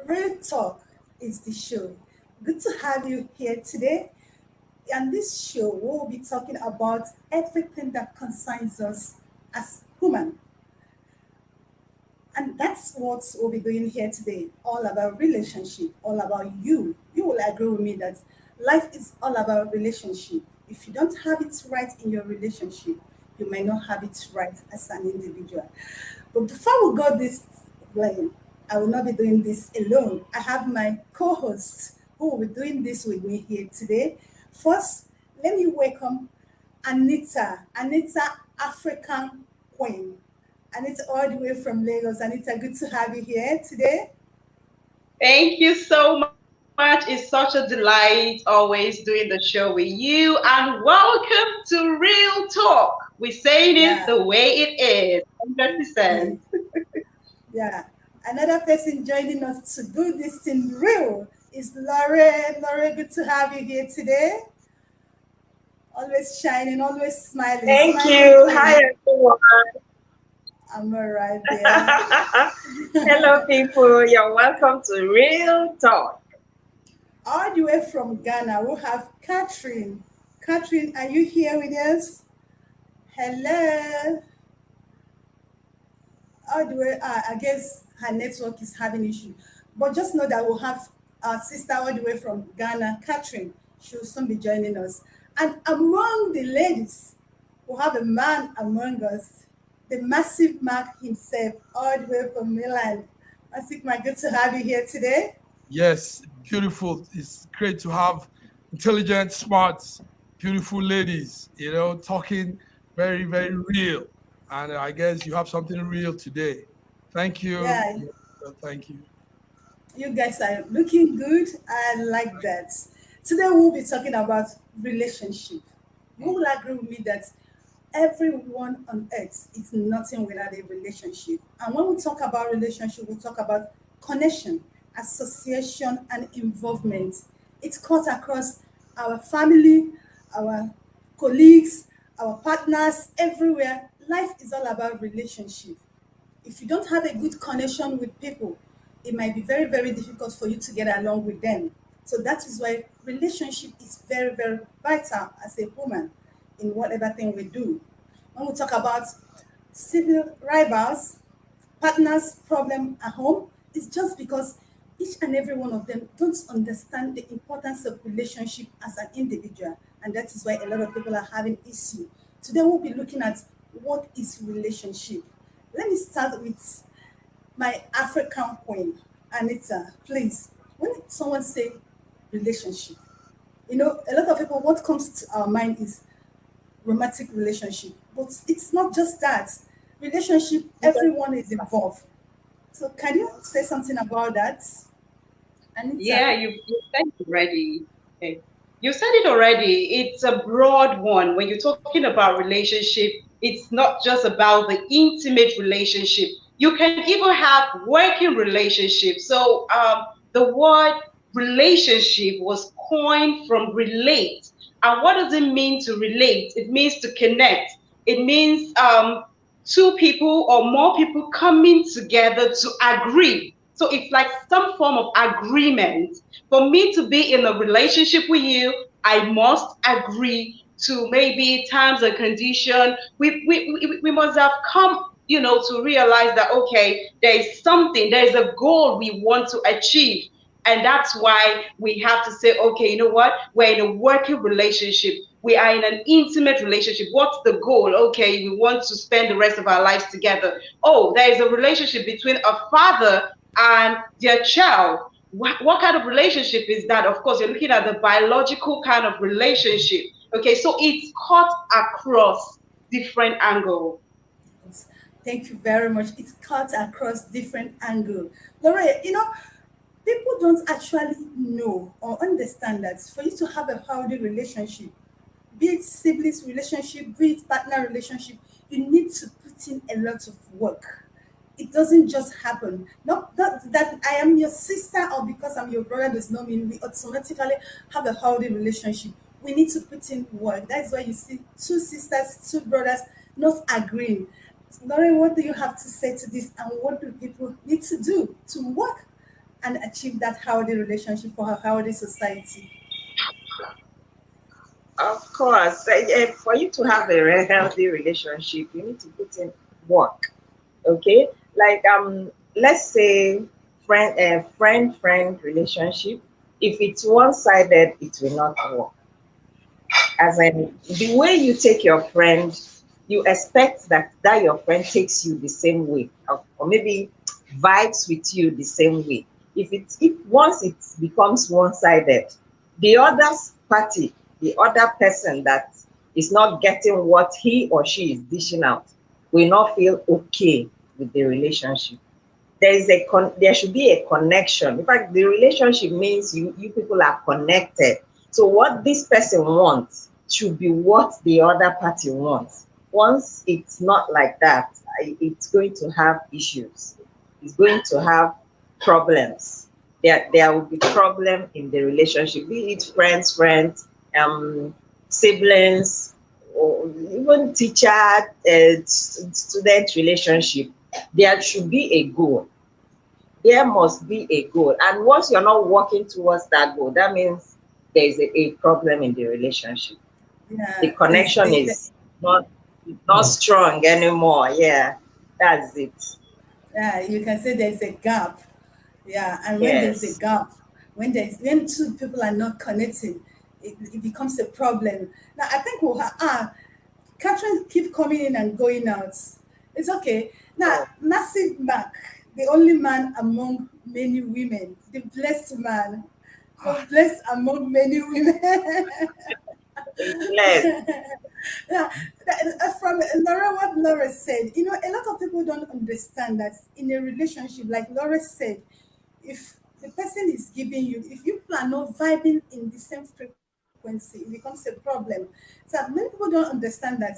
Real Talk is the show. Good to have you here today. On this show, we'll be talking about everything that concerns us as human. And that's what we'll be doing here today. All about relationship, all about you. You will agree with me that life is all about relationship. If you don't have it right in your relationship, you may not have it right as an individual. But before we go this way, I will not be doing this alone. I have my co-hosts who will be doing this with me here today. First, let me welcome Anita. Anita, African Queen. Anita, all the way from Lagos. Anita, good to have you here today. Thank you so much. It's such a delight always doing the show with you. And welcome to Real Talk. We're saying it Yeah, the way it is. 100%. yeah. Another person joining us to do this thing real is Laurry. Laurry, good to have you here today. Always shining, always smiling, Thank smiling you. Hi, queen. everyone. I'm all right there. Hello, people. You're welcome to Real Talk. All the way from Ghana, we have Catherine. Catherine, are you here with us? Hello. All the way, I guess her network is having issue. But just know that we'll have our sister all the way from Ghana, Catherine. She'll soon be joining us. And among the ladies, we'll have a man among us, the massive Mark himself, all the way from Milan. Massive Mark, good to have you here today. Yes, beautiful. It's great to have intelligent, smart, beautiful ladies, talking very, very real. And I guess you have something real today. Thank you. Yeah, Yeah, thank you. you guys are looking good. I like that. Today we'll be talking about relationship. You will agree with me that everyone on earth is nothing without a relationship. And when we talk about relationship, we talk about connection, association, and involvement. It's cut across our family, our colleagues, our partners, everywhere. Life is all about relationship. If you don't have a good connection with people, it might be very, very difficult for you to get along with them. So that is why relationship is very, very vital as a woman in whatever thing we do. When we talk about civil rivals, partners' problem at home, it's just because each and every one of them don't understand the importance of relationship as an individual. And that is why a lot of people are having issue. Today we'll be looking at what is relationship. Let me start with my African queen, Anita. Please, when someone say relationship, a lot of people, what comes to our mind is romantic relationship. But it's not just that. Relationship, everyone is involved. So can you say something about that, Anita? Yeah, you said it already. Okay. You said it already. It's a broad one. When you're talking about relationship, it's not just about the intimate relationship. You can even have working relationship. So the word relationship was coined from relate. And what does it mean to relate? It means to connect. It means two people or more people coming together to agree. So it's like some form of agreement. For me to be in a relationship with you, I must agree to maybe terms and condition. We must have come, to realize that, okay, there is something, there is a goal we want to achieve. And that's why we have to say, okay, you know what? We're in a working relationship. We are in an intimate relationship. What's the goal? Okay, we want to spend the rest of our lives together. Oh, there is a relationship between a father and their child. What kind of relationship is that? Of course, you're looking at the biological kind of relationship. Okay, so it's cut across different angles. Yes. Thank you very much. It cuts across different angle. Laura, people don't actually know or understand that for you to have a healthy relationship, be it siblings relationship, be it partner relationship, you need to put in a lot of work. It doesn't just happen. Not that I am your sister or because I'm your brother does not mean we automatically have a healthy relationship. We need to put in work. That's why you see two sisters, two brothers not agreeing. Lauren, what do you have to say to this, and what do people need to do to work and achieve that healthy relationship for a healthy society? Of course, for you to have a healthy relationship, you need to put in work. Okay, like let's say friend relationship. If it's one-sided, it will not work. As in the way you take your friend, you expect that your friend takes you the same way, or maybe vibes with you the same way. If once it becomes one-sided, the other party, the other person that is not getting what he or she is dishing out, will not feel okay with the relationship. There should be a connection. In fact, the relationship means you people are connected. So what this person wants should be what the other party wants. Once it's not like that, it's going to have issues. It's going to have problems. There will be problem in the relationship, be it friends, um, siblings, or even teacher student relationship. There should be a goal. There must be a goal. And once you're not working towards that goal, that means there is a problem in the relationship. The Yeah, there's connection is not strong anymore. Yeah, that's it. yeah, you can say there's a gap. Yeah, and when there's a Yes. gap, when two people are not connecting, it becomes a problem. Now I think Catherine keep coming in and going out. It's okay. Now Oh, Massive Mark, the only man among many women, the blessed man, Ah, so blessed among many women. it's less. Yeah, from Laura, what Laura said, a lot of people don't understand that in a relationship, like Laura said, if the person is giving you, if you are not vibing in the same frequency, it becomes a problem. So many people don't understand that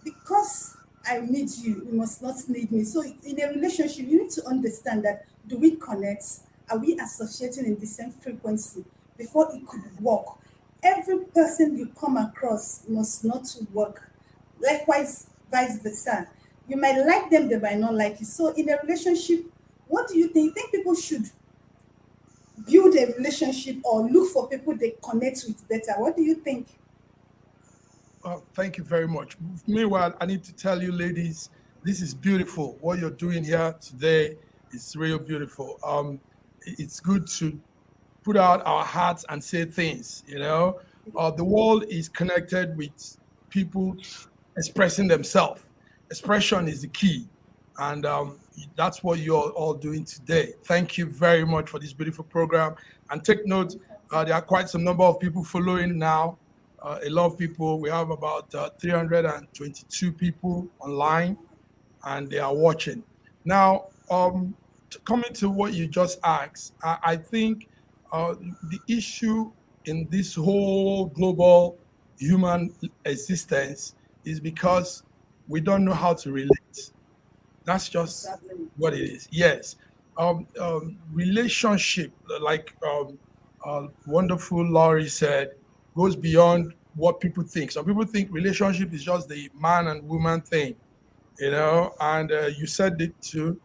because I need you, you must not need me. So in a relationship, you need to understand that do we connect? Are we associating in the same frequency before it could work? Every person you come across must not work. Likewise, vice versa. You might like them, they might not like you. So in a relationship, what do you think? You think people should build a relationship or look for people they connect with better? What do you think? thank you very much. Meanwhile, I need to tell you, ladies, this is beautiful. What you're doing here today is real beautiful. It's good to put out our hearts and say things. The world is connected with people expressing themselves. Expression is the key, and that's what you're all doing today. Thank you very much for this beautiful program. And take note, there are quite some number of people following now. A lot of people. We have about 322 people online, and they are watching. Now, coming to what you just asked, I think the issue in this whole global human existence is because we don't know how to relate. That's just Exactly. what it is. Yes. Relationship, like wonderful Laurie said, goes beyond what people think. Some people think relationship is just the man and woman thing, and you said it too.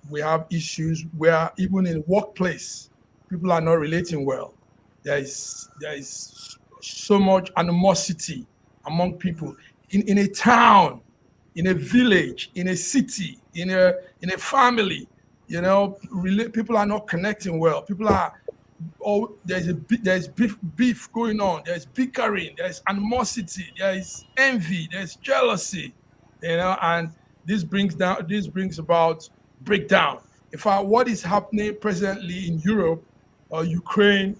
We have issues where even in workplace people are not relating well. There is so much animosity among people in a town, in a village, in a city, in a family. People are not connecting well. People are there's beef going on. There's bickering. There's animosity. There is envy. There's jealousy. And this brings about breakdown. In fact, what is happening presently in Europe, Ukraine,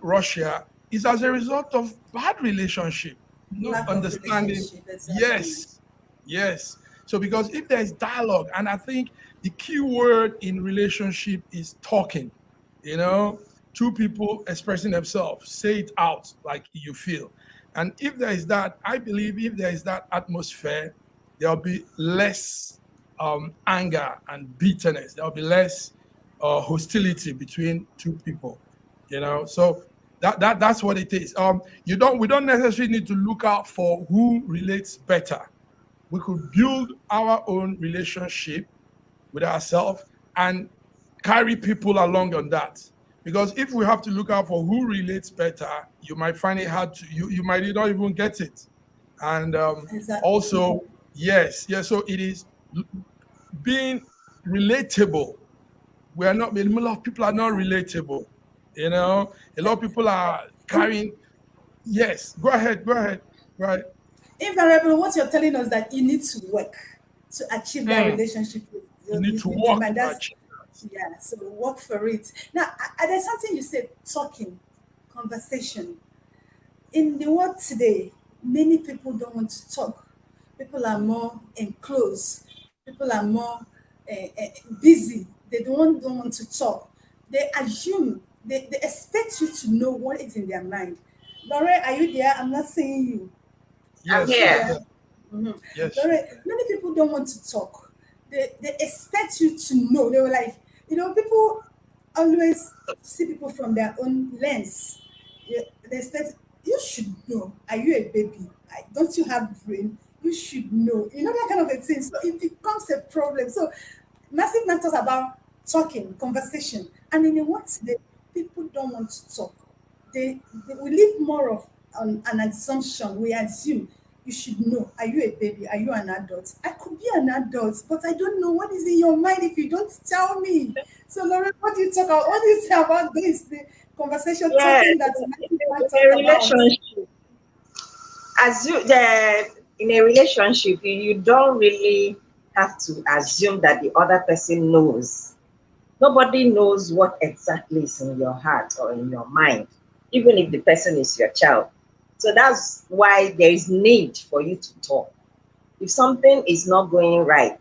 Russia, is as a result of bad relationship, not Lack of understanding. relationship, exactly. Yes, Yes. So because if there is dialogue, and I think the key word in relationship is talking, you know, two people expressing themselves, say it out like you feel. And if there is that, I believe if there is that atmosphere, there'll be less anger and bitterness. There'll be less hostility between two people, you know. So that's what it is. We don't necessarily need to look out for who relates better. We could build our own relationship with ourselves and carry people along on that. Because if we have to look out for who relates better, you might find it hard to you might not even get it. And Exactly. also, yes, so it is being relatable. We are not, a lot of people are not Yeah. relatable. You know, a lot of people are In, carrying, yes, go ahead. Right. invariably, what you're telling us that you need to work to achieve that Mm, relationship you need to with the work man. to That's achieve that. yeah. So work for it. Now, there's something you said: talking, conversation. In the world today, many people don't want to talk. People are more enclosed. People are more busy. They don't want to talk. They assume, they expect you to know what is in their mind. Laura, are you there? I'm not seeing you. I'm Is Yes, she she's here. there? there. Mhm. Yes, she's Laura, there. many people don't want to talk. They expect you to know. They were like, people always see people from their own lens. Yeah, they expect you should know. Are you a baby? Don't you have brain? You should know. That kind of a thing. So it becomes a problem. So massive matters about talking, conversation, and in a what today, people don't want to talk. They we live more of on an assumption. We assume you should know. Are you a baby? Are you an adult? I could be an adult, but I don't know what is in your mind if you don't tell me. So, Lauren, what do you talk about? What do you say about this? The conversation Yeah, talking that Matthew man in talked a about. relationship, in a relationship, you don't really have to assume that the other person knows. Nobody knows what exactly is in your heart or in your mind, even if the person is your child. So that's why there is need for you to talk. If something is not going right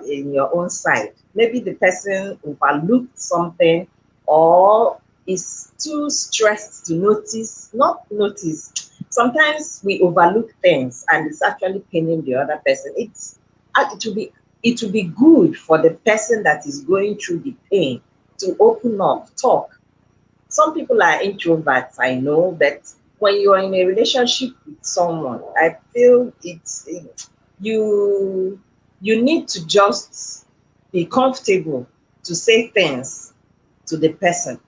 in your own side, maybe the person overlooked something or is too stressed to notice, not notice. Sometimes we overlook things and it's actually paining the other person. It will be good for the person that is going through the pain to open up, talk. Some people are introverts, I know, but when you are in a relationship with someone, I feel you you need to just be comfortable to say things to the person,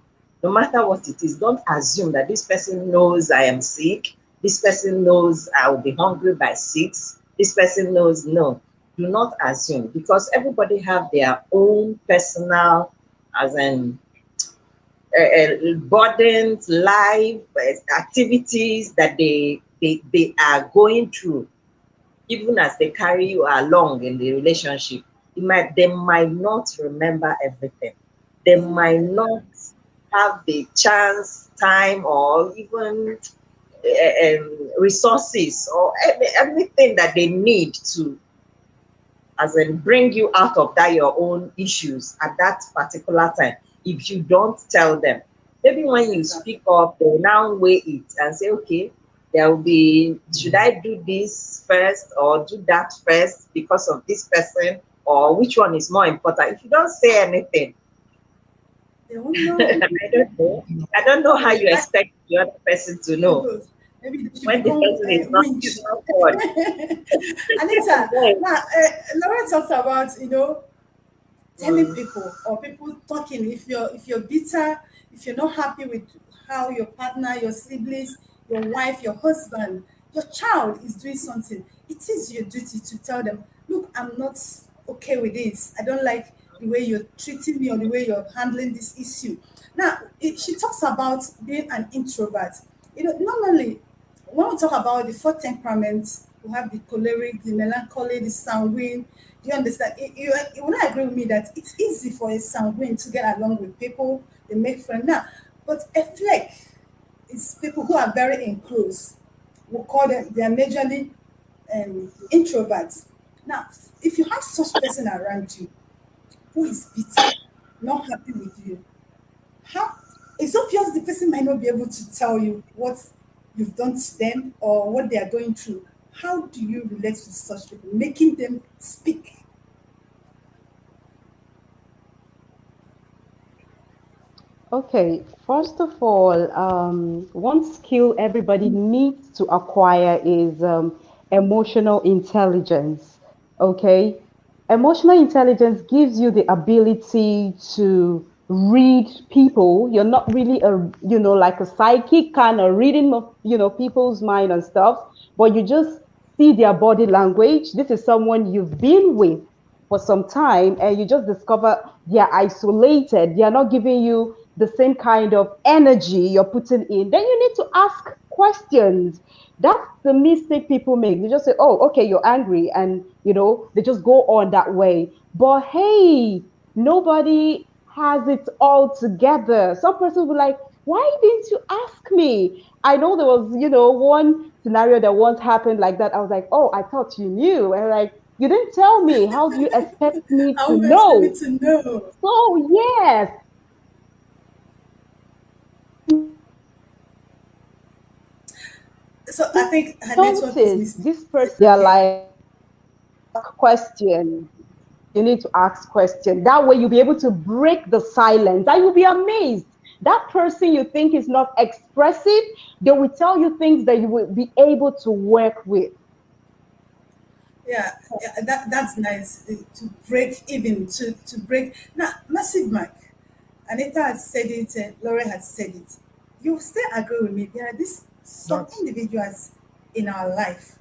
no matter what it is. Don't assume that this person knows I am sick, this person knows I will be hungry by 6, this person knows. No, do not assume, because everybody have their own personal, as in burdens, life, activities that they are going through. Even as they carry you along in the relationship, they might not remember everything. They might not have the chance, time, or even resources or everything that they need to, as in, bring you out of that your own issues at that particular time. If you don't tell them, maybe when you Exactly. speak up, they now weigh it and say, okay, there will be, should I do this first or do that first because of this person, or which one is more important? If you don't say anything, They won't know. I don't know. I don't know how you That expect the other person to to know go. Maybe they should when the become person is not, is winch. not God. Anita, Yes. now, Laura talked about, telling Mm. people or people talking. If you're bitter, if you're not happy with how your partner, your siblings, your wife, your husband, your child is doing something, it is your duty to tell them, look, I'm not okay with this. I don't like the way you're treating me or the way you're handling this issue. Now, she talks about being an introvert. Normally, when we talk about the four temperaments, we have the choleric, the melancholy, the sanguine. Do you understand? You will not agree with me that it's easy for a sanguine to get along with people, they make friends. Now, but a flake is people who are very enclosed. We call them, they are majorly introverts. Now, if you have such person around you who is bitter, not happy with you, how it's obvious the person might not be able to tell you what you've done to them or what they are going through. How do you relate with such people, making them speak? Okay, first of all, one skill everybody needs to acquire is emotional intelligence. Okay, emotional intelligence gives you the ability to read people. You're not really like a psychic kind of reading of, people's mind and stuff, but you just see their body language. This is someone you've been with for some time and you just discover they're isolated, they're not giving you the same kind of energy you're putting in, then you need to ask questions. That's the mistake people make. They just say, oh, okay, you're angry, and they just go on that way. But hey, nobody has it all together. Some person will be like, why didn't you ask me? I know there was, one scenario that once happened like that. I was like, oh, I thought you knew. And like, you didn't tell me. How do you expect me How to will you expect me know? to know? So yes, So I think her network is notice missing. this person, they're Okay. like, question. You need to ask question. That way you'll be able to break the silence and you'll be amazed. That person you think is not expressive, they will tell you things that you will be able to work with. Yeah, yeah, that's nice to break even to break now. Massive Mike, Anita had said it, Laura had said it. You still agree with me? There are these some That's individuals in our life.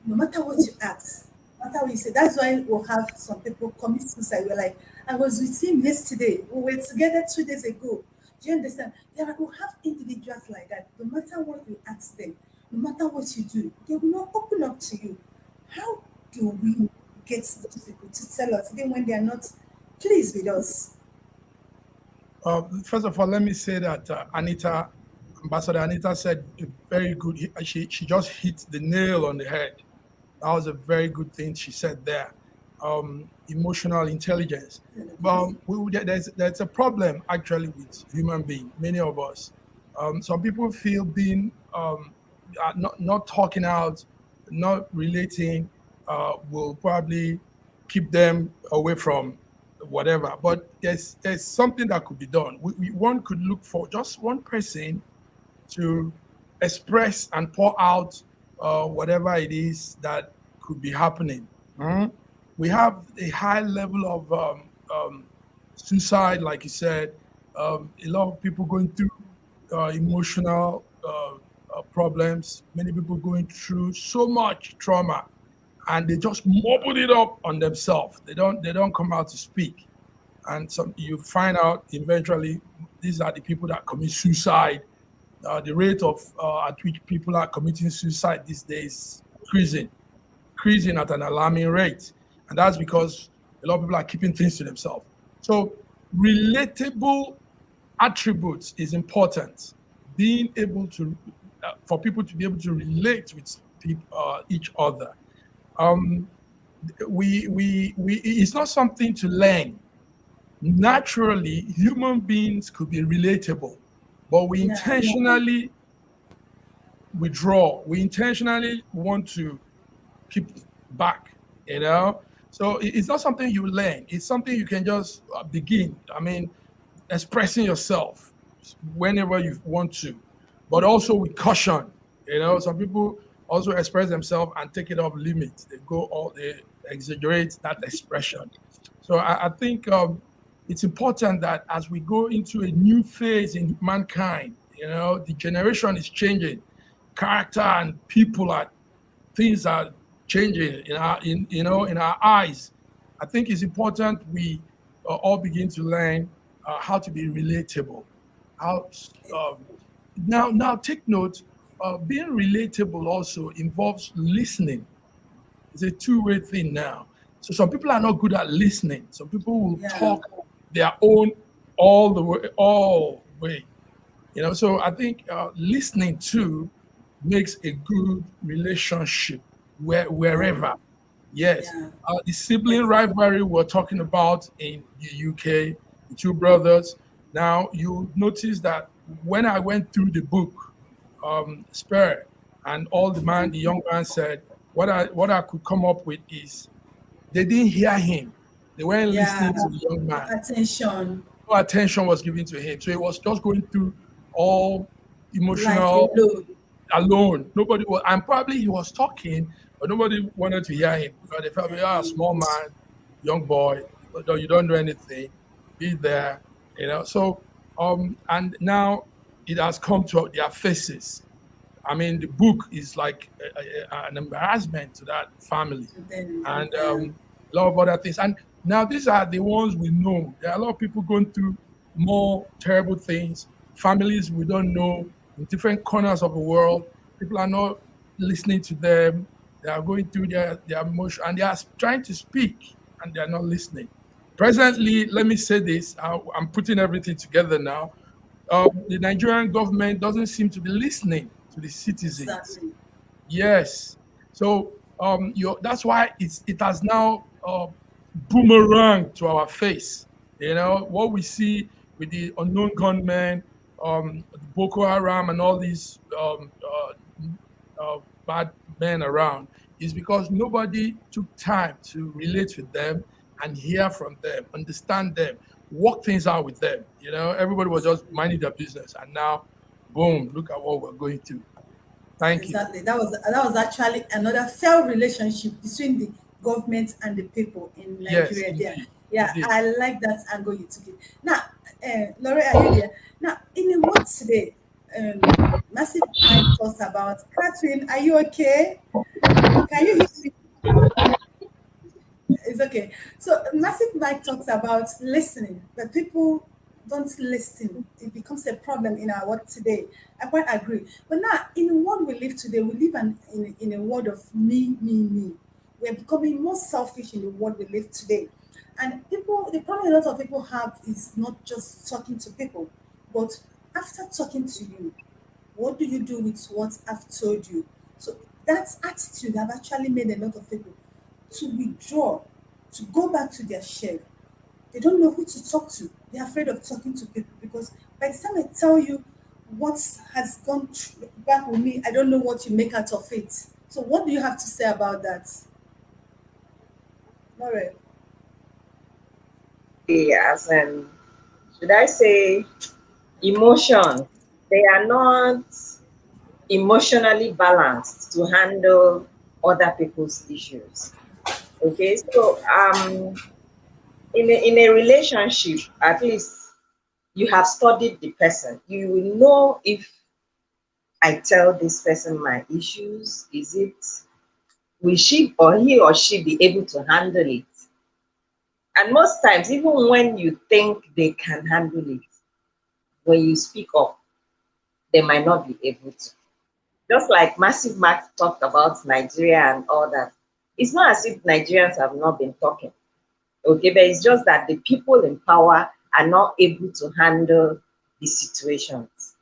No matter what you ask, no matter what you say, that's why we'll have some people commit suicide. We're like, I was with him yesterday. We were together 2 days ago. Do you understand? We'll have individuals like that. No matter what you ask them, no matter what you do, they will not open up to you. How do we get those people to tell us, even when they are not pleased with us? first of all, let me say that Ambassador Anita said a very good. She just hit the nail on the head. That was a very good thing she said there. Emotional intelligence. There's a problem actually with human being. Many of us, some people feel being not talking out, not relating, will probably keep them away from whatever. But there's something that could be done. One could look for just one person to express and pour out whatever it is that could be happening. Mhm. We have a high level of suicide, like you said. A lot of people going through emotional problems. Many people going through so much trauma, and they just mobile it up on themselves. They don't come out to speak, and some you find out eventually these are the people that commit suicide. The rate of at which people are committing suicide these days increasing at an alarming rate, and that's because a lot of people are keeping things to themselves. So relatable attributes is important. Being able to for people to be able to relate with each other. Um, we it's not something to learn. Naturally, human beings could be relatable, but we Yeah, intentionally withdraw. We intentionally want to keep back, you know? So it's not something you learn. It's something you can just begin. I mean, expressing yourself whenever you want to, but also with caution. Some people also express themselves and take it off limit. They exaggerate that expression. So I think it's important that as we go into a new phase in mankind, the generation is changing, character and people are things are changing in our eyes. I think it's important we all begin to learn how to be relatable. How now take note. Being relatable also involves listening. It's a two-way thing now. So some people are not good at listening. Some people will yeah. talk their own all the way. So I think listening to makes a good relationship wherever. Yes. Yeah. The sibling Exactly. rivalry we're talking about in the UK, the two brothers. Now, you notice that when I went through the book, Spare, and all the young man said, what I could come up with is they didn't hear him. They weren't Yeah. listening to the young man. Attention. No attention was given to him. So he was just going through all Life emotional alone. alone. Nobody was, and probably he was talking, but nobody wanted to hear him because they felt, a small man, young boy, you don't know anything, be there, So, and now it has come to their faces. I mean, the book is like an embarrassment to that family, And then, and yeah. a lot of other things. And now these are the ones we know. There are a lot of people going through more terrible things. Families we don't know in different corners of the world. People are not listening to them. They are going through their emotion and they are trying to speak and they are not listening. Presently, let me say this. I'm putting everything together now. The Nigerian government doesn't seem to be listening to the citizens. Exactly. Yes. So that's why it has now boomerang to our face. What we see with the unknown gunmen, Boko Haram, and all these bad men around is because nobody took time to relate with them and hear from them, understand them, work things out with them. Everybody was just minding their business, and now, boom! Look at what we're going through. Thank you. Exactly. That was actually another failed relationship between the government and the people in Yes, Nigeria. There. indeed, Yeah, indeed. I like that angle you took it. Now, Laura, are you there? Now, in the world today, Massive Mike talks about Catherine. Are you okay? Can you hear me? It's okay. So Massive Mike talks about listening, but people don't listen. It becomes a problem in our world today. I quite agree. But now, in the world we live today, we live in a world of me, me, me. We're becoming more selfish in the world we live today. And the problem a lot of people have is not just talking to people, but after talking to you, what do you do with what I've told you? So that attitude have actually made a lot of people to withdraw, to go back to their shell. They don't know who to talk to. They're afraid of talking to people because by the time I tell you what has back with me, I don't know what you make out of it. So what do you have to say about that? Laura? As in, should I say, emotion? They are not emotionally balanced to handle other people's issues. Okay, so in a relationship, at least you have studied the person. You will know if I tell this person my issues, is it will she or he or she be able to handle it? And most times, even when you think they can handle it, when you speak up, they might not be able to. Just like Massive Mark talked about Nigeria and all that. It's not as if Nigerians have not been talking. Okay, but it's just that the people in power are not able to handle the situations.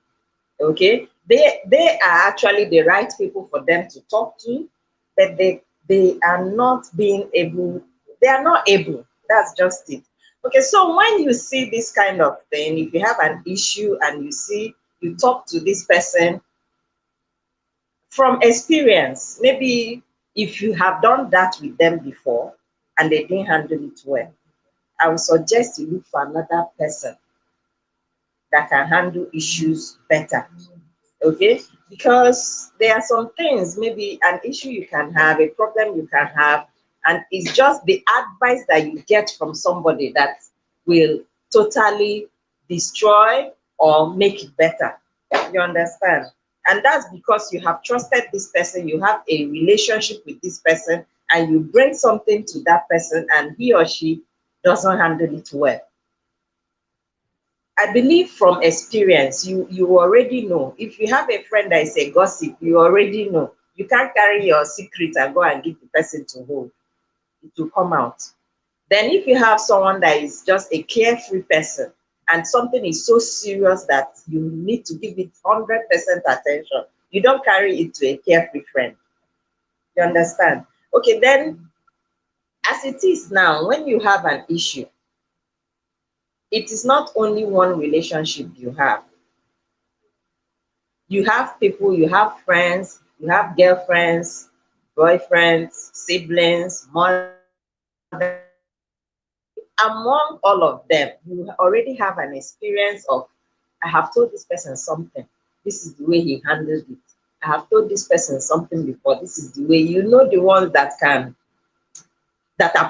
Okay, they are actually the right people for them to talk to, but they are not being able. They are not able. That's just it. Okay, so when you see this kind of thing, if you have an issue and you talk to this person from experience, maybe if you have done that with them before and they didn't handle it well, I would suggest you look for another person that can handle issues better. Okay, because there are some things, maybe an issue you can have, a problem you can have, and it's just the advice that you get from somebody that will totally destroy or make it better. You understand? And that's because you have trusted this person, you have a relationship with this person, and you bring something to that person and he or she doesn't handle it well. I believe from experience, you already know. If you have a friend that is a gossip, you already know. You can't carry your secret and go and give the person to hold. It will come out. Then if you have someone that is just a carefree person and something is so serious that you need to give it 100% attention, you don't carry it to a carefree friend. You understand? Okay, then As it is now, when you have an issue, it is not only one relationship you have. You have people, you have friends, you have girlfriends, boyfriends, siblings, mother. Among all of them, you already have an experience of, I have told this person something. This is the way he handled it. I have told this person something before. This is the way. You know the ones that are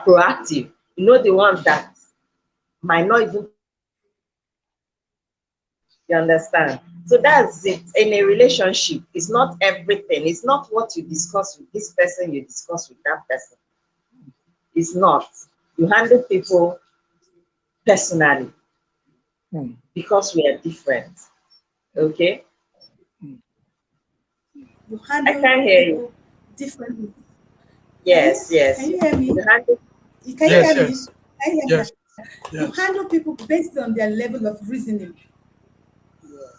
proactive. You know the ones that might not even talk about it. You understand? So that's it. In a relationship, it's not everything. It's not what you discuss with this person, you discuss with that person. It's not. You handle people personally Hmm. because we are different. Okay? You I handle can't hear you. people differently. Yes, Can yes. you hear me? You handle, Can you Yes, hear yes, me? yes, Can you hear me? yes, You yes. handle people based on their level of reasoning.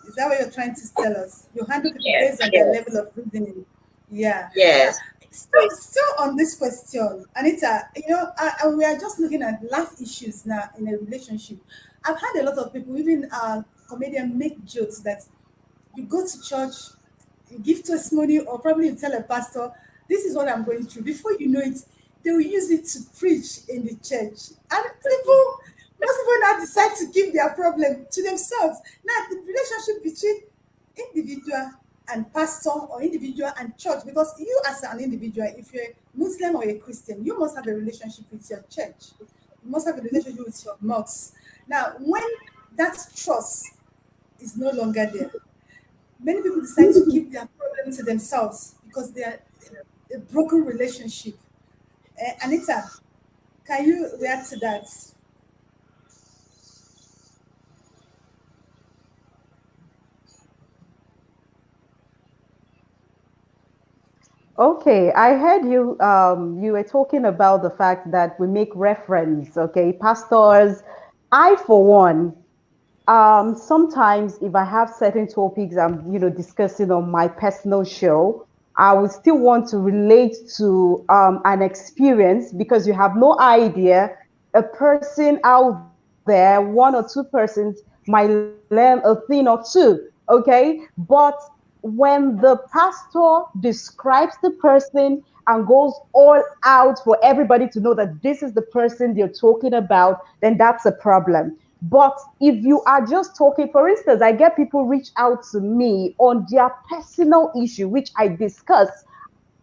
Is that what you're trying to tell us? You handle people yes, based on their level yes, of reasoning. Yeah. Uh, yes. So still on this question, Anita, we are just looking at life issues now in a relationship. I've had a lot of people, even comedian, make jokes that you go to church, you give testimony, or probably you tell a pastor, this is what I'm going through. Before you know it, they will use it to preach in the church. And most people now decide to keep their problem to themselves. Now, the relationship between individual and pastor or individual and church, because you as an individual, if you're a Muslim or a Christian, you must have a relationship with your church. You must have a relationship with your mosque. Now, when that trust is no longer there, many people decide to keep their problem to themselves because they are a broken relationship. Anita, can you react to that? Okay, I heard you. You were talking about the fact that we make reference. Okay, pastors. I, for one, sometimes if I have certain topics I'm, discussing on my personal show, I would still want to relate to an experience because you have no idea a person out there, one or two persons might learn a thing or two. Okay, but when the pastor describes the person and goes all out for everybody to know that this is the person they're talking about, then that's a problem. But if you are just talking, for instance, I get people reach out to me on their personal issue, which I discuss.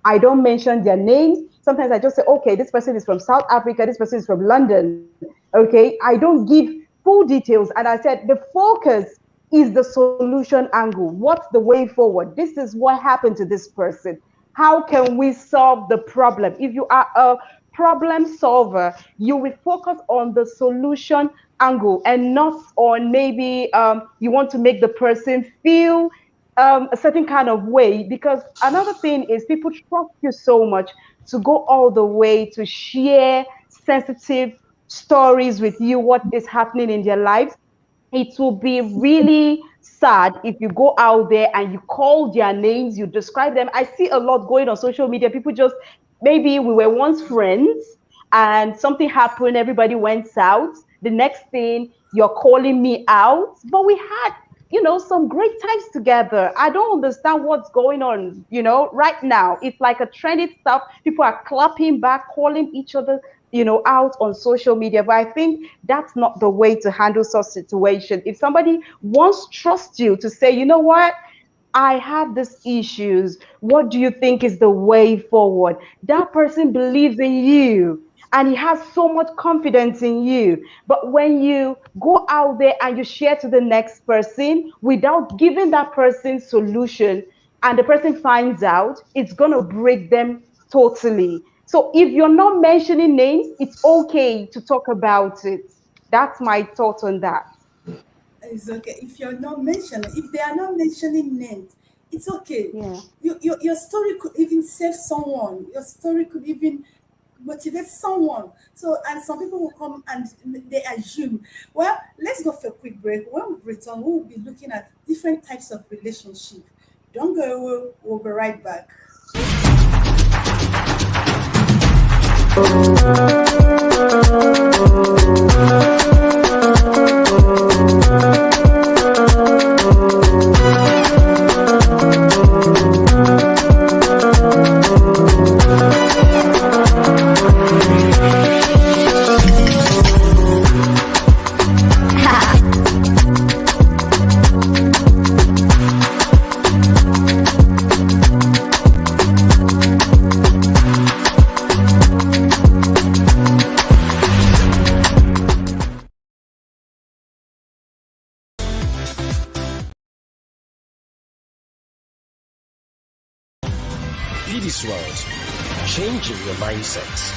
I don't mention their names. Sometimes I just say, okay, this person is from South Africa, this person is from London. Okay, I don't give full details. And I said, the focus is the solution angle. What's the way forward? This is what happened to this person. How can we solve the problem? If you are a problem solver, you will focus on the solution angle and not on maybe you want to make the person feel a certain kind of way. Because another thing is people trust you so much to go all the way to share sensitive stories with you, what is happening in their lives. It will be really sad if you go out there and you call their names, you describe them. I see a lot going on social media. People just, maybe we were once friends and something happened, everybody went south. The next thing, you're calling me out, but we had, some great times together. I don't understand what's going on, right now. It's like a trendy stuff. People are clapping back, calling each other, out on social media. But I think that's not the way to handle such situation. If somebody once trusts you to say, you know what, I have these issues. What do you think is the way forward? That person believes in you and he has so much confidence in you. But when you go out there and you share to the next person without giving that person solution and the person finds out, it's going to break them totally. So if you're not mentioning names, it's okay to talk about it. That's my thought on that. It's okay. If you're not mentioning, if they are not mentioning names, it's okay. Yeah. Your story could even save someone. Your story could even motivate someone. So, and some people will come and they assume. Well, let's go for a quick break. When we return, we will be looking at different types of relationship. Don't go away. We'll be right back. Be this world, changing your mindset.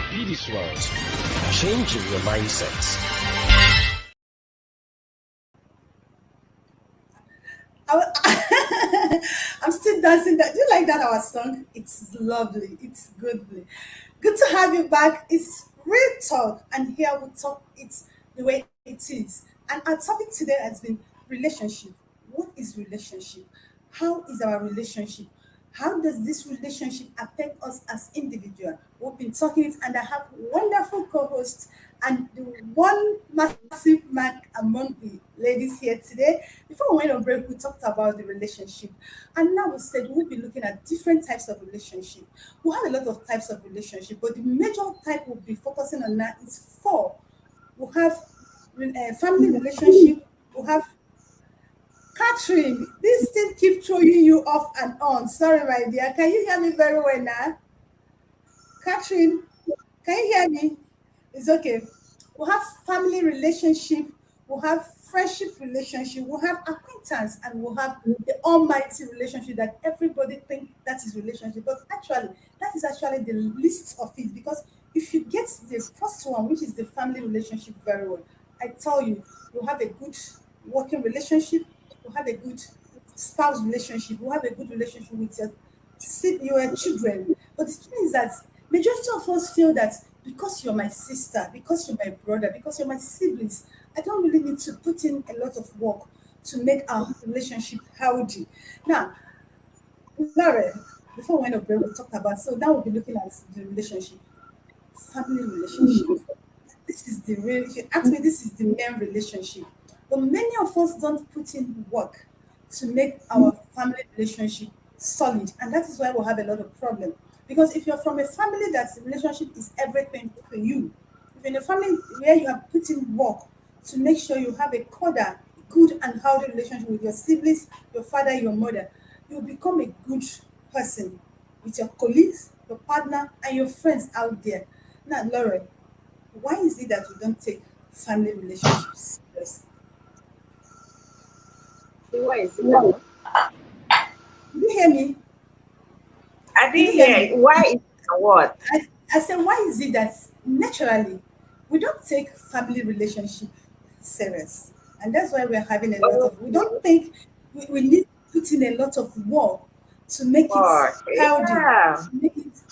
Be this world, changing your mindset. I'm still dancing. That do you like that our song? It's lovely. It's goodly. Good to have you back. It's real talk, and here we talk it the way it is. And our topic today has been relationship. What is relationship? How is our relationship? How does this relationship affect us as individuals? We've been talking it, and I have wonderful co-hosts and the one massive man among the ladies here today. Before we went on break, we talked about the relationship, and now we said we'll be looking at different types of relationship. We have a lot of types of relationship, but the major type we'll be focusing on now is four. We have family relationship. We have Catherine. This thing keep throwing you off and on. Sorry, my dear. Can you hear me very well now? Catherine, can you hear me? It's okay. We have family relationship, we have friendship relationship, we have acquaintance, and we have the almighty relationship that everybody think that is relationship. But actually, that is actually the least of it, because if you get the first one, which is the family relationship very well, I tell you, you have a good working relationship, you have a good spouse relationship, you have a good relationship with your children. But the thing is that majority of us feel that because you're my sister, because you're my brother, because you're my siblings, I don't really need to put in a lot of work to make our relationship healthy. Now, Laura, before we end up, we talked about, so now we'll be looking at the relationship, family relationship. This is the real, if you ask me, this is the main relationship. But many of us don't put in work to make our family relationship solid. And that is why we have a lot of problem. Because if you're from a family that relationship is everything for you, if you're in a family where you have put in work to make sure you have a cordial, good and healthy relationship with your siblings, your father, your mother, you'll become a good person with your colleagues, your partner, and your friends out there. Now, Laura, why is it that we don't take family relationships serious? Why is it that? Did you hear me? I Did you didn't hear me? hear. Why is it what? I said, why is it that naturally we don't take family relationship serious? And that's why we're having a lot of, we don't think we need to put in a lot of work to make it Okay, healthy, yeah. to make it,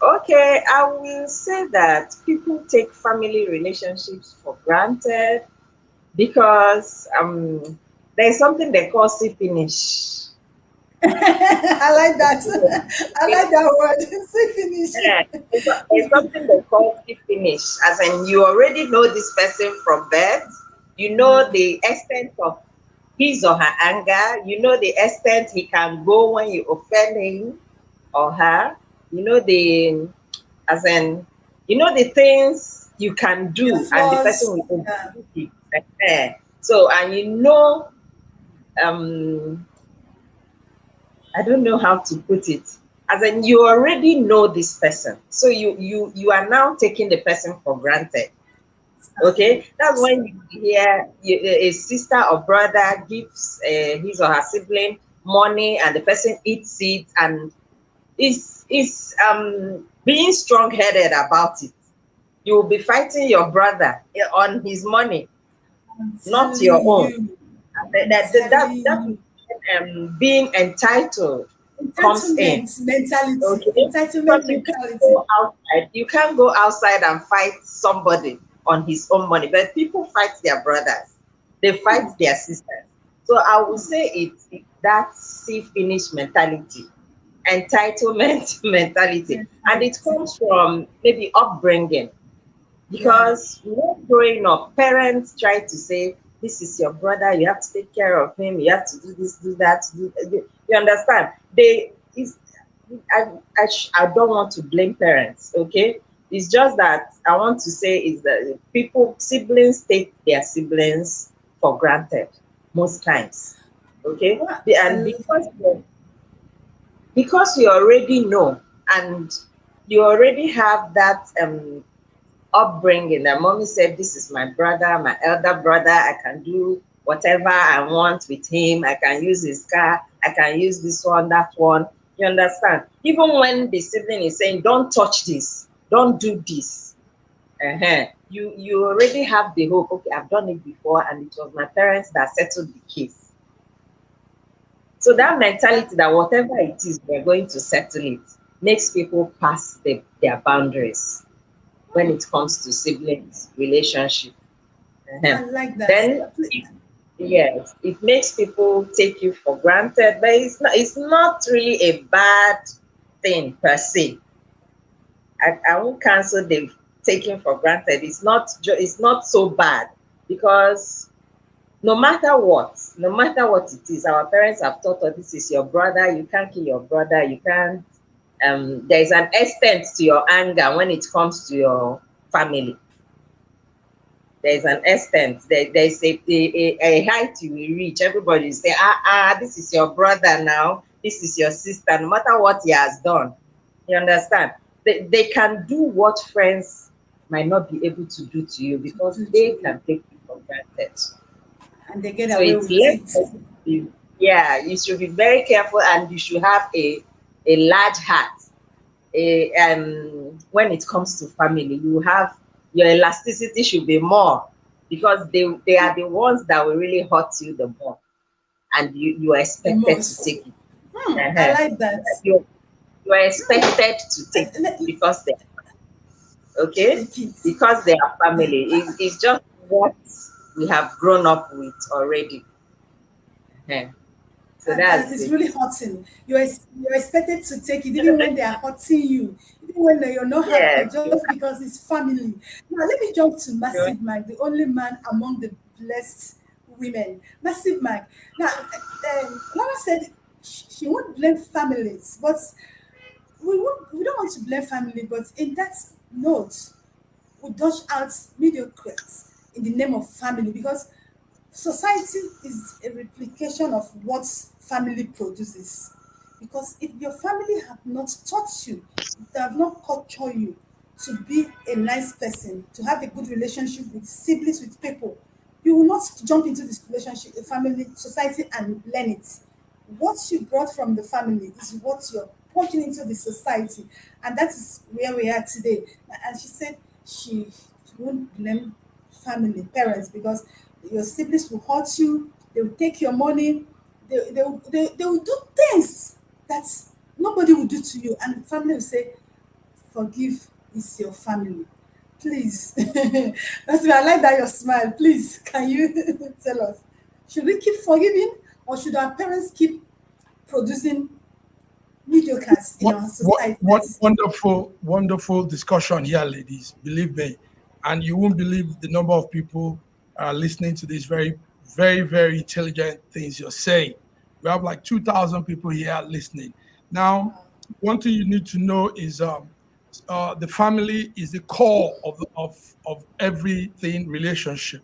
Okay, I will say that people take family relationships for granted because there's something they call see finish. I like that. I like that word. Say Yeah, finish. there's something they call see finish, as in you already know this person from birth. You know the extent of his or her anger. You know the extent he can go when you offend him or her. You know the as in you know the things you can Your do and the person flaws. will Yeah. execute it. So and you know um I don't know how to put it. As in you already know this person. So you are now taking the person for granted. Exactly. Okay, that's when you hear a sister or brother gives his or her sibling money and the person eats it and is being strong-headed about it. You will be fighting your brother on his money, I'm not your telling own. you. And I'm telling that you. being entitled comes in. Entitlement mentality. Okay, because Entitlement you can't mentality. go outside. You can't go outside and fight somebody on his own money. But people fight their brothers. They fight their sisters. So I would say it's that see finish mentality, entitlement mentality, and it Mentality. comes from maybe upbringing. Yeah. Because when growing up, parents try to say, "This is your brother. You have to take care of him. You have to do this, do that." You understand? I don't want to blame parents, okay? It's just that I want to say is that people, siblings take their siblings for granted most times. Okay? Well, And because you already know and you already have that upbringing that mommy said, this is my brother, my elder brother, I can do whatever I want with him, I can use his car, I can use this one, that one. You understand? Even when the sibling is saying, don't touch this, don't do this, you already have the hope, okay, I've done it before and it was my parents that settled the case. So that mentality that whatever it is, we're going to settle it makes people pass their boundaries when it comes to siblings relationship. I Uh-huh. like that. Then yes, it makes people take you for granted, but it's not really a bad thing per se. I won't cancel the taking for granted. It's not so bad because no matter what it is, our parents have taught us this is your brother, you can't kill your brother, you can't there's an extent to your anger when it comes to your family. There's an extent. There's a height you will reach. Everybody will say, this is your brother now. This is your sister. No matter what he has done, you understand? They can do what friends might not be able to do to you because to they you, can take you for granted. and they get So away it's with less. it. Yeah, you should be very careful, and you should have a large heart when it comes to family. You have your elasticity should be more because they are the ones that will really hurt you the more, and you are The expected to most. take it. I Uh-huh. like that. You are expected to take it Let me because they okay take it. because they are family. It's just what we have grown up with already. Uh-huh. So And that's it's it. really hurting. You're expected to take it even when they are hurting you, even when you're not happy, Yes. just because it's family. Now, let me jump to Massive Mike, the only man among the blessed women. Massive Mike. Now, Laura said she won't blame families, but we don't want to blame family, but in that note, we dodge out mediocrities in the name of family because society is a replication of what family produces. Because if your family have not taught you, if they have not cultured you to be a nice person, to have a good relationship with siblings, with people, you will not jump into this relationship, a family, society, and learn it. What you brought from the family is what you're pushing into the society, and that is where we are today. And she said she won't blame family, parents, because your siblings will hurt you, they will take your money, they will do things that nobody will do to you, and the family will say, forgive is your family. Please. That's why I like that your smile. Please, can you tell us? Should we keep forgiving or should our parents keep producing mediocres in What our what society? what wonderful, wonderful discussion here, ladies. Believe me. And you won't believe the number of people listening to these very, very, very intelligent things you're saying. We have like 2,000 people here listening. Now, one thing you need to know is the family is the core of everything relationship,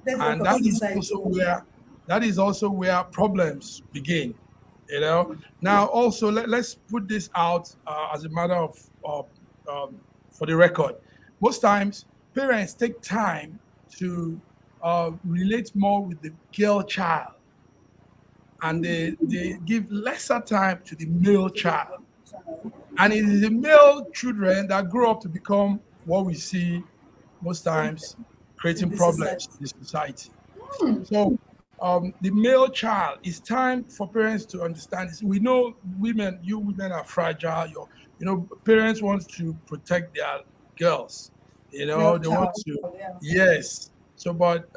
Bedrock and of society. that is also where problems begin. Now also let's put this out as a matter of for the record. Most times parents take time to relate more with the girl child, and they give lesser time to the male child, and it is the male children that grow up to become what we see most times In creating the society. problems in the society. So the male child, it's time for parents to understand this. We know women, you women are fragile. Parents want to protect their girls. Girl They want child. to, Yeah. yes. So, but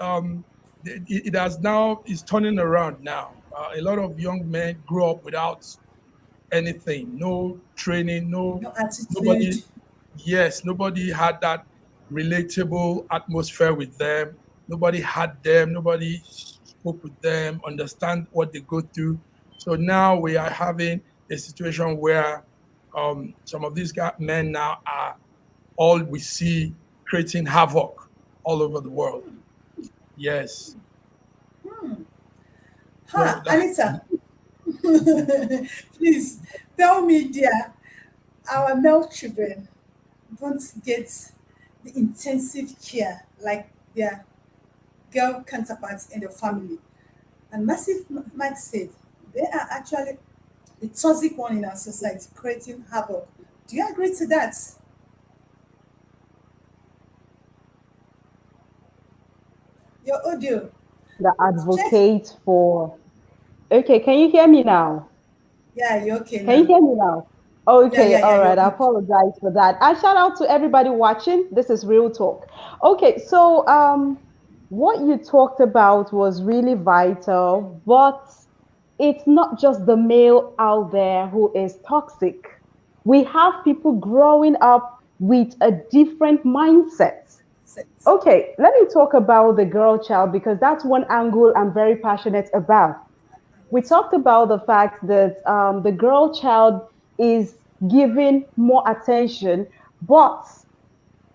it has now is turning around now. A lot of young men grow up without anything, no training, No attitude. nobody, yes, nobody had that relatable atmosphere with them. Nobody had them, nobody spoke with them, understand what they go through. So now we are having a situation where some of these men now are all we see creating havoc all over the world. Yes. So Huh, Anita, please tell me, dear, our male children don't get the intensive care like their girl counterparts in the family. And Massive Mike said they are actually the toxic one in our society, creating havoc. Do you agree to that? Your audio. The Check. advocate for. Okay, can you hear me now? Yeah, you're okay Can you now. hear me now? Yeah, Okay, yeah, yeah, all you're right. I good. apologize for that. And shout out to everybody watching. This is Real Talk. Okay, so what you talked about was really vital, but it's not just the male out there who is toxic. We have people growing up with a different mindset. Sex. Okay, let me talk about the girl child because that's one angle I'm very passionate about. We talked about the fact that the girl child is given more attention, but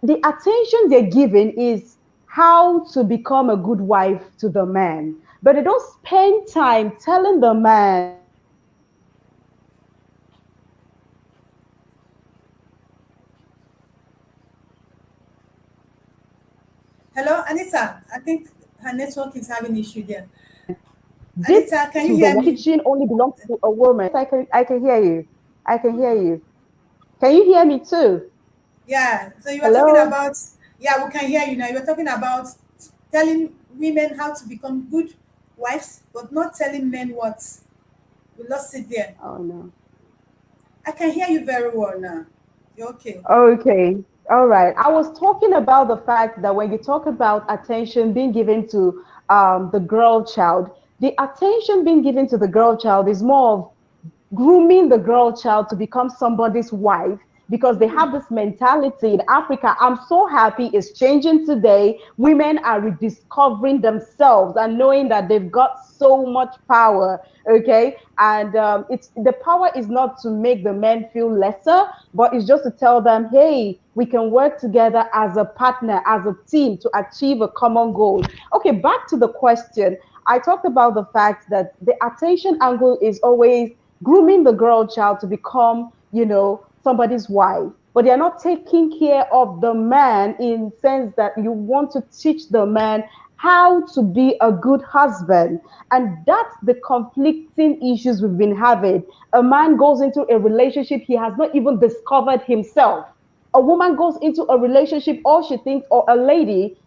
the attention they're given is how to become a good wife to the man. But they don't spend time telling the man that Hello, Anita. I think her network is having issue there. this Anita, can you to the hear me? kitchen only belongs to a woman. I can hear you. I can hear you. Can you hear me too? Yeah. So you were talking Hello? about, yeah, we can hear you now. You were talking about telling women how to become good wives, but not telling men what. We lost it there. Oh no. I can hear you very well now. You're okay. Okay. All right. I was talking about the fact that when you talk about attention being given to the girl child, the attention being given to the girl child is more of grooming the girl child to become somebody's wife because they have this mentality in Africa. I'm so happy it's changing today. Women are rediscovering themselves and knowing that they've got so much power. Okay, and it's the power is not to make the men feel lesser, but it's just to tell them, hey, we can work together as a partner, as a team to achieve a common goal. Okay, back to the question. I talked about the fact that the attention angle is always grooming the girl child to become, somebody's wife. But they're not taking care of the man in sense that you want to teach the man how to be a good husband. And that's the conflicting issues we've been having. A man goes into a relationship, he has not even discovered himself. A woman goes into a relationship, all she thinks, or a lady,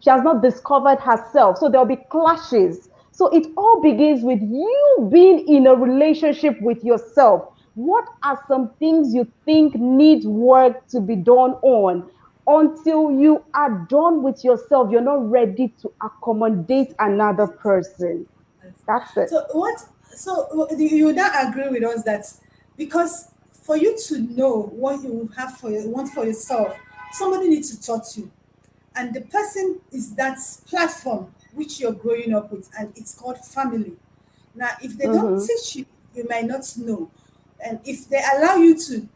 she has not discovered herself. So there'll be clashes. So it all begins with you being in a relationship with yourself. What are some things you think need work to be done on? Until you are done with yourself, you're not ready to accommodate another person. That's it. So what? So do you not agree with us that because for you to know what you have for want for yourself, somebody needs to taught you, and the person is that platform which you're growing up with, and it's called family. Now, if they don't Mm-hmm. teach you, you might not know, and if they allow you to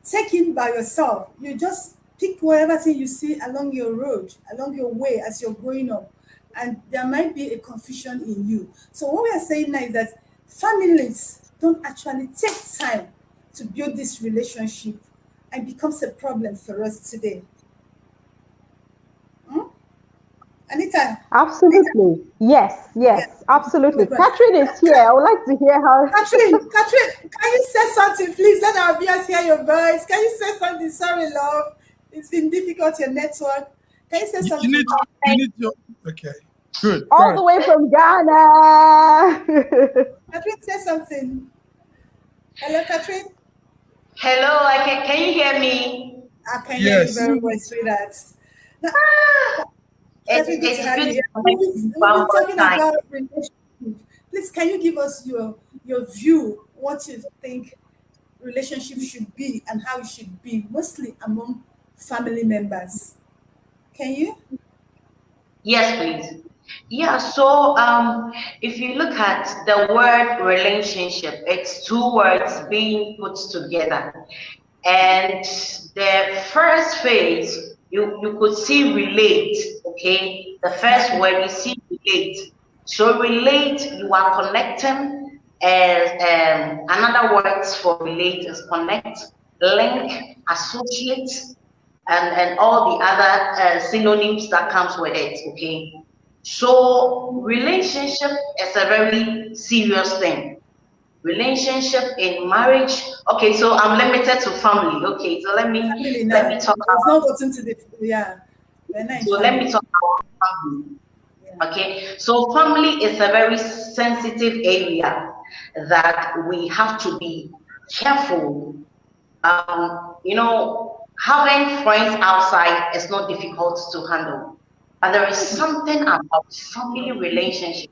take in by yourself. You just pick whatever thing you see along your road, along your way as you're growing up, and there might be a confusion in you. So what we are saying now is that families don't actually take time to build this relationship, and becomes a problem for us today. Hmm? Anita, Absolutely. Yes, yeah, yes, go, absolutely. go ahead. Catherine is here. I would like to hear her. Catherine, can you say something, please? Let our viewers hear your voice. Can you say something? Sorry, love. It's been difficult, your network. Can you say You need something? you need your okay. Good. Go All ahead. the way from Ghana. Catherine, say something. Hello, Catherine. Hello, can you hear me? I can hear you Yes. very well, sweetheart. Now, Catherine, good to It's have you good to here. connect with you We've one been more talking time. about relationship. Please, can you give us your view, what you think relationship should be and how it should be, mostly among family members? Can you? Yes, please. Yeah, so if you look at the word relationship, it's two words being put together. And the first phase, you could see relate, okay? The first word you see relate. So relate, you are connecting, and another words for relate is connect, link, associate, and all the other synonyms that comes with it, okay? So relationship is a very serious thing. Relationship in marriage. Okay, so I'm limited to family. Okay, so Family let now. me talk We've not about gotten to the, yeah. We're not in so let me family. talk about family. Yeah. Okay, so family is a very sensitive area that we have to be careful. Having friends outside is not difficult to handle, but there is something about family relationship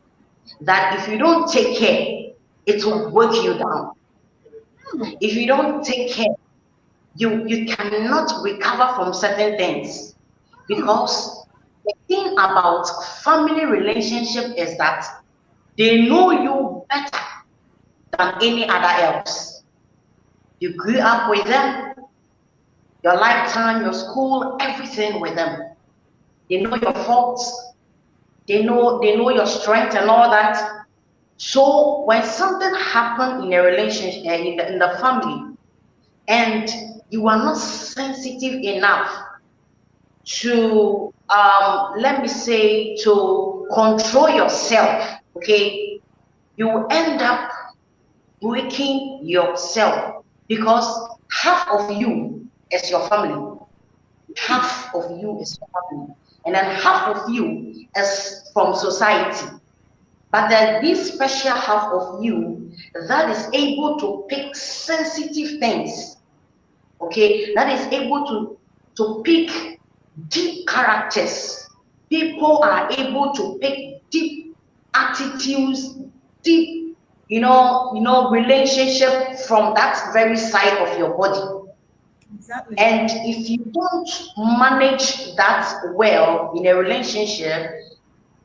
that if you don't take care, it will break you down. If you don't take care, you cannot recover from certain things, because the thing about family relationship is that they know you better than any other else. You grew up with them, your lifetime, your school, everything with them. They know your faults, they know your strength and all that. So when something happened in a relationship, in the family, and you are not sensitive enough to let me say, to control yourself, okay, you end up breaking yourself, because half of you is your family, half of you is your family, and then half of you is from society. But there's this special half of you that is able to pick sensitive things, okay, that is able to pick deep characters. People are able to pick deep attitudes, deep, relationship from that very side of your body. Exactly. And if you don't manage that well in a relationship,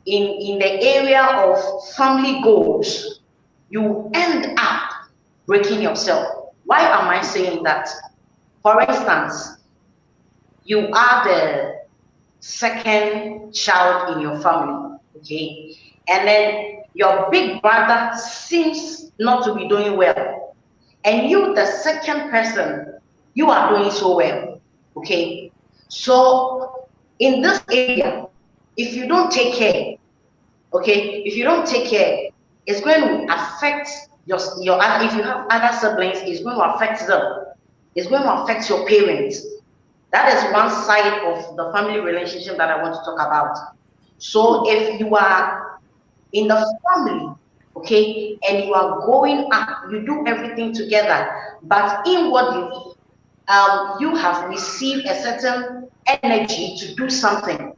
in the area of family goals, you end up breaking yourself. Why am I saying that? For instance, you are the second child in your family, okay? And then your big brother seems not to be doing well. And you, the second person, you are doing so well, okay? So in this area, if you don't take care, okay, if you don't take care, it's going to affect your if you have other siblings, it's going to affect them. It's going to affect your parents. That is one side of the family relationship that I want to talk about. So if you are in the family, okay, and you are growing up, you do everything together, but inwardly, you have received a certain energy to do something.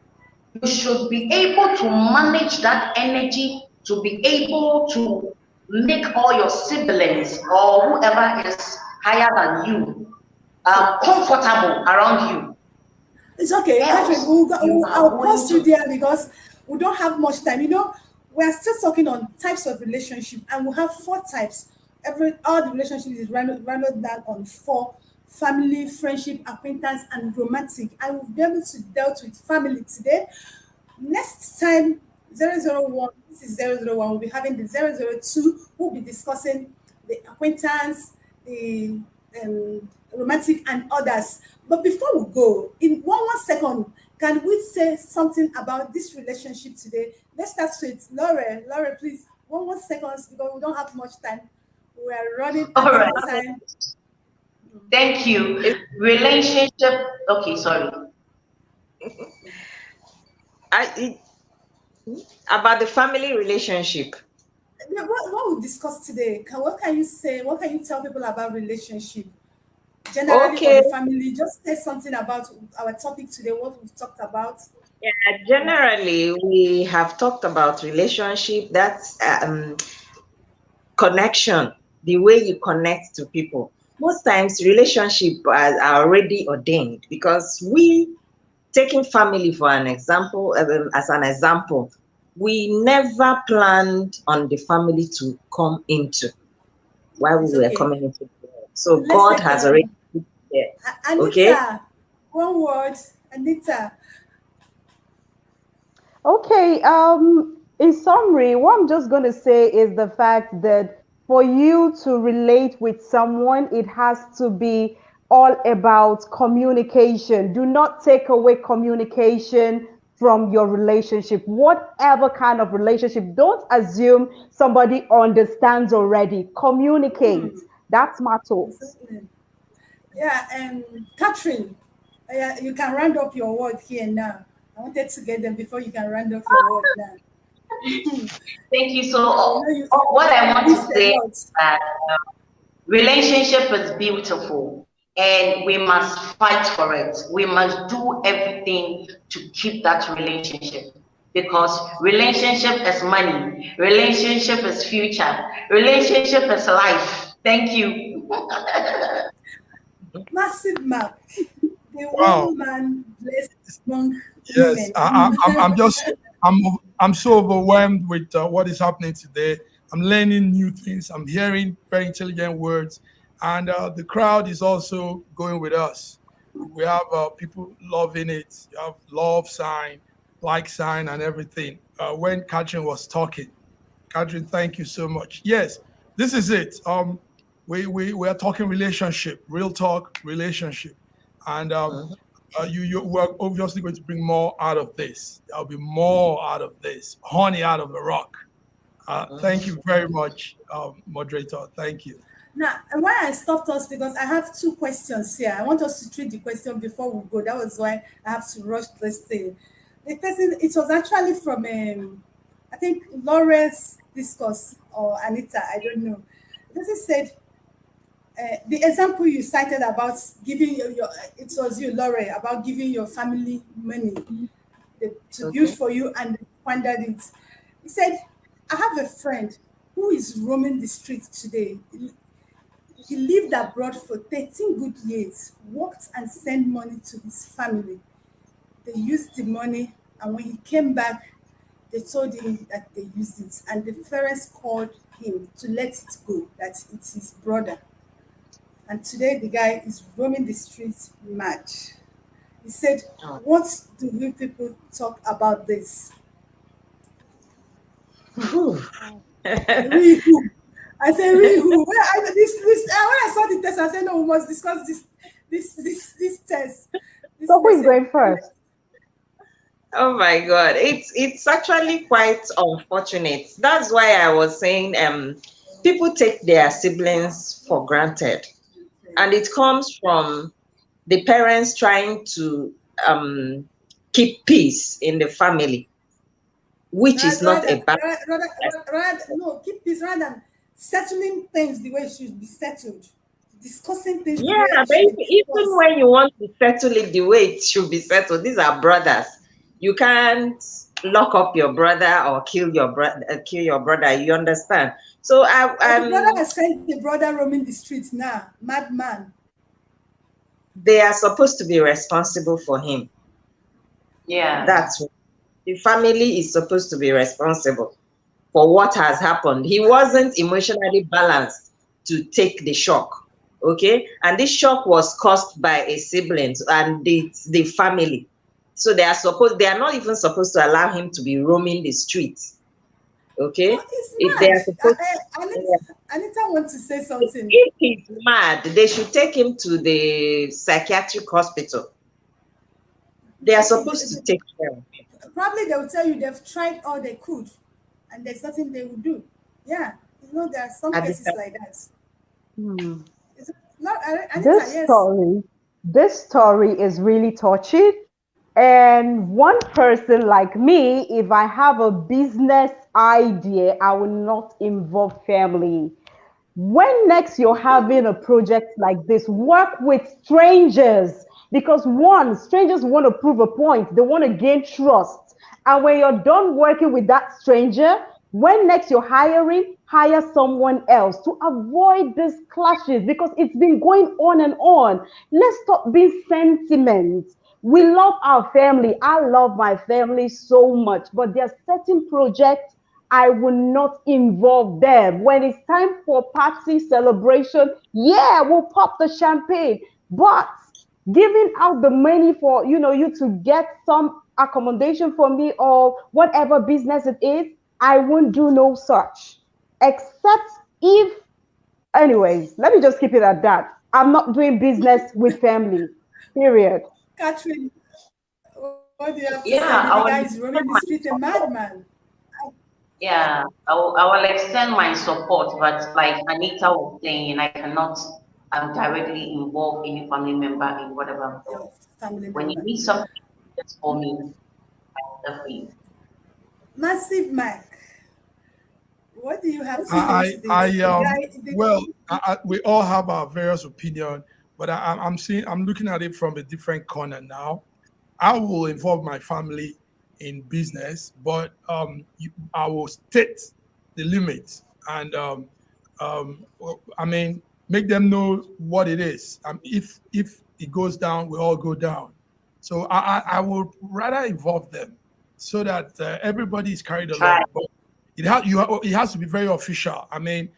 You should be able to manage that energy to be able to make all your siblings or whoever is higher than you comfortable around you. It's okay, Catherine. Else, you are I'll going pause you to. there because we don't have much time. We're still talking on types of relationship, and we have four types. All the relationships is rounded down on four: family, friendship, acquaintance, and romantic. I will be able to deal with family today. Next time, 001, this is 001, we'll be having the 002, we'll be discussing the acquaintance, the romantic, and others. But before we go, in one second, can we say something about this relationship today? Let's start with Laura. Laura, please, one second, because we don't have much time. We are running All out right. of time. Thank you. Relationship. Okay, sorry. I, about the family relationship. What we discussed today, what can you say? What can you tell people about relationship? Generally or Okay. the family, just say something about our topic today, what we've talked about. Yeah, Yeah. generally, we have talked about relationship. That's connection, the way you connect to people. Most times, relationship are already ordained because we, taking family for an example, as an example, we never planned on the family to come into while It's we were okay. coming into the world. So Let's God take has already Yeah. Okay. Anita, one word, Anita. Okay, in summary, what I'm just going to say is the fact that for you to relate with someone, it has to be all about communication. Do not take away communication from your relationship, whatever kind of relationship. Don't assume somebody understands already. Communicate. That's my thoughts. Exactly. Yeah, Catherine, yeah, you can round up your word here now. I wanted to get them before you can round up your word now. you Thank you. So, know, what I you've want to missed a say is lot. that relationship is beautiful and we must fight for it. We must do everything to keep that relationship because relationship is money, relationship is future, relationship is life. Thank you. Massive map. The Wow. one man blessed among Yes, women. I'm just I'm so overwhelmed with what is happening today. I'm learning new things. I'm hearing very intelligent words, and the crowd is also going with us. We have people loving it. You have love sign, like sign, and everything. When Katrin was talking, Katrin, thank you so much. Yes, this is it. We are talking relationship, real talk relationship, and Mhm. you were obviously going to bring more out of this. There'll be more out of this, honey out of the rock. Thank Mhm. you very much, moderator. Thank you. Now, and why I stopped us because I have two questions here. I want us to treat the question before we go. That was why I have to rush this thing. The person, it was actually from, I think, Laura's discourse or Anita, I don't know. The person said, the example you cited about giving your it was you, Laura, about giving your family money to build Okay. for you and squandered it. He said, I have a friend who is roaming the streets today. He lived abroad for 13 good years, worked and sent money to his family. They used the money, and when he came back, they told him that they used it. And the parents called him to let it go, that it's his brother. And today the guy is roaming the streets mad. He said, Oh. what do we people talk about this? Whew. We who? I say we who? When I saw the test, I said, no, we must discuss this test. This So who is message. going first? Oh my God, it's actually quite unfortunate. That's why I was saying people take their siblings for granted, and it comes from the parents trying to keep peace in the family, which is not a bad. No, keep this rather than settling things the way it should be settled, discussing things the Yeah, way it but should be even discussed. when you want to settle it the way it should be settled, these are brothers. You can't lock up your brother or kill your brother. You understand? So But the brother has sent the brother roaming the streets now, madman. they are supposed to be responsible for him. Yeah. That's what the family is supposed to be responsible for what has happened. He wasn't emotionally balanced to take the shock. Okay, and this shock was caused by a sibling and the family. So they are not even supposed to allow him to be roaming the streets. No, Okay, it's if they mad. are supposed, Anita, yeah. Anita wants to say something. If he's mad, they should take him to the psychiatric hospital. They are Eh, eh, supposed to take care of him. Probably they will tell you they've tried all they could, and there's nothing they will do. Yeah, there are some At the cases like that. Hmm. No, Anita, This yes. story, this story is really touching. And one person like me, if I have a business idea, I will not involve family. When next you're having a project like this, work with strangers because one, strangers want to prove a point, they want to gain trust. And when you're done working with that stranger, when next you're hiring, hire someone else to avoid these clashes because it's been going on and on. Let's stop being sentiment. We love our family. I love my family so much, but there are certain projects I will not involve them. When it's time for party celebration, yeah, we'll pop the champagne. But giving out the money for, you to get some accommodation for me or whatever business it is, I won't do no such. Except if, anyways, let me just keep it at that. I'm not doing business with family. Period. Catherine, what do you have to say? The Yeah, guy I is will roaming the extend street, my a support. madman. Yeah, I will extend my support, but like Anita was saying, I cannot directly involve any family member in whatever I'm doing. Your family When you member. need something, just call me. I'm there for you. Massive Mike, what do you have to say I, to this? I, The um, guy, the, well, we all have our various opinion, but I'm looking at it from a different corner now. I will involve my family in business, but I will state the limit and I mean make them know what it is. If it goes down, we all go down. So I would rather involve them so that everybody is carried Try. along. But it has to be very official. I mean,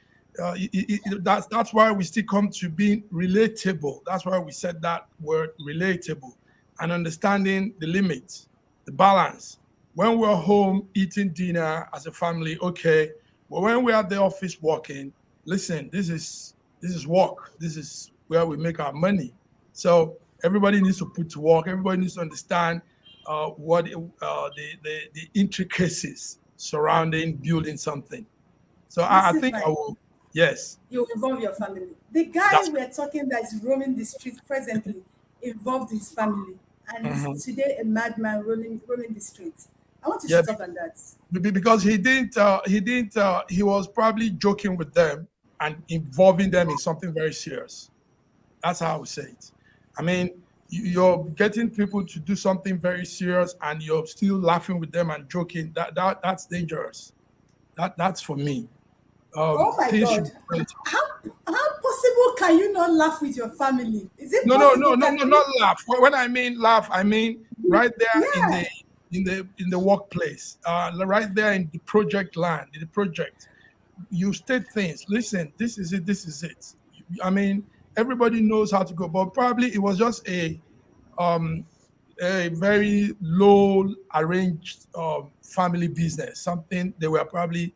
that's why we still come to being relatable. That's why we said that word relatable and understanding the limits, the balance. When we're home eating dinner as a family, okay. But when we're at the office working, listen, this is work. This is where we make our money. So everybody needs to put to work. Everybody needs to understand what the intricacies surrounding building something. So I Massive think I Mike, will. Yes, you involve your family. The guy that's. we're talking that is roaming the streets presently involved his family and is Mhm. today a madman roaming the streets. I want you to Yeah, talk on that. because he was probably joking with them and involving them in something very serious. That's how I would say it. I mean, you're getting people to do something very serious and you're still laughing with them and joking. That's dangerous. That's for me. Oh my Things should God. be played. How possible can you not laugh with your family? Is it No, no, no, possible? no, Can no, you? not laugh. When I mean laugh, I mean right there in the Yeah. workplace, right there in the project land, in the project. You state things. Listen, this is it. This is it. I mean, everybody knows how to go, but probably it was just um a very low arranged family business. Something they were probably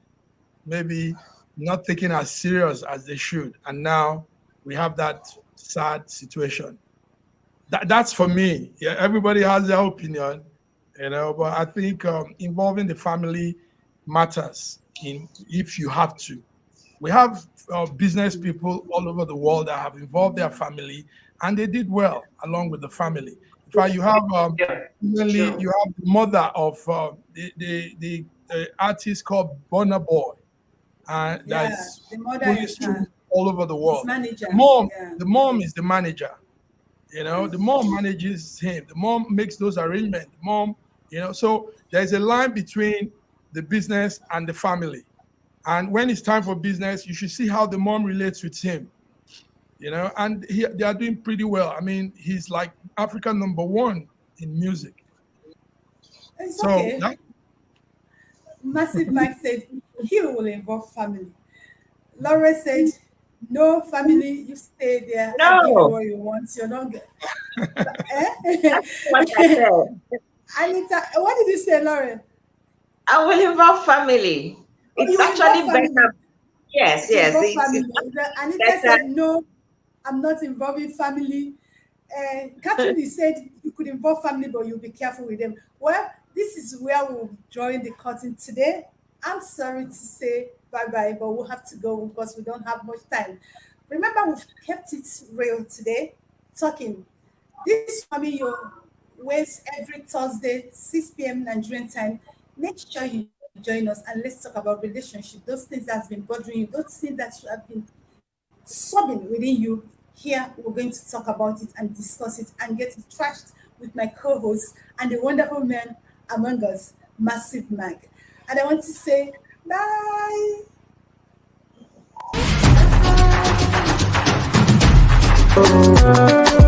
maybe not taken as serious as they should, and now we have that sad situation. That's for me. Yeah, everybody has their opinion, but I think involving the family matters in if you have to. We have business people all over the world that have involved their family and they did well along with the family. In fact, you have Yeah. recently True. you have the mother of the artist called Burna Boy, that Yeah. is The mother pulling is strings all over the his world. The manager. mom, Yeah. the mom is the manager. The mom manages him. The mom makes those arrangements. The mom, so there's a line between the business and the family. And when it's time for business, you should see how the mom relates with him. And they are doing pretty well. I mean, he's like Africa number one in music. It's So okay. that Massive Mike said he will involve family. Laura said, no family, you stay there. I give you No, what you want. You're not good. that's what I Eh? said. Anita, what did you say, Laura? I will involve family. Oh, It's you will involve actually family. better. Yes, To yes. involve It's family. Anita better. said, no, I'm not involving family. Catherine said you could involve family, but you'll be careful with them. Well, this is where we'll join the curtain today. I'm sorry to say bye bye, but we'll have to go because we don't have much time. Remember, we've kept it real today, talking. This family your waves every Thursday, 6 p.m. Nigerian time. Make sure you join us and let's talk about relationship, those things that's been bothering you, those things that you have been sobbing within you. Here, we're going to talk about it and discuss it and get it trashed with my co host and the wonderful man among us, Massive Mike. And I want to say bye. Bye.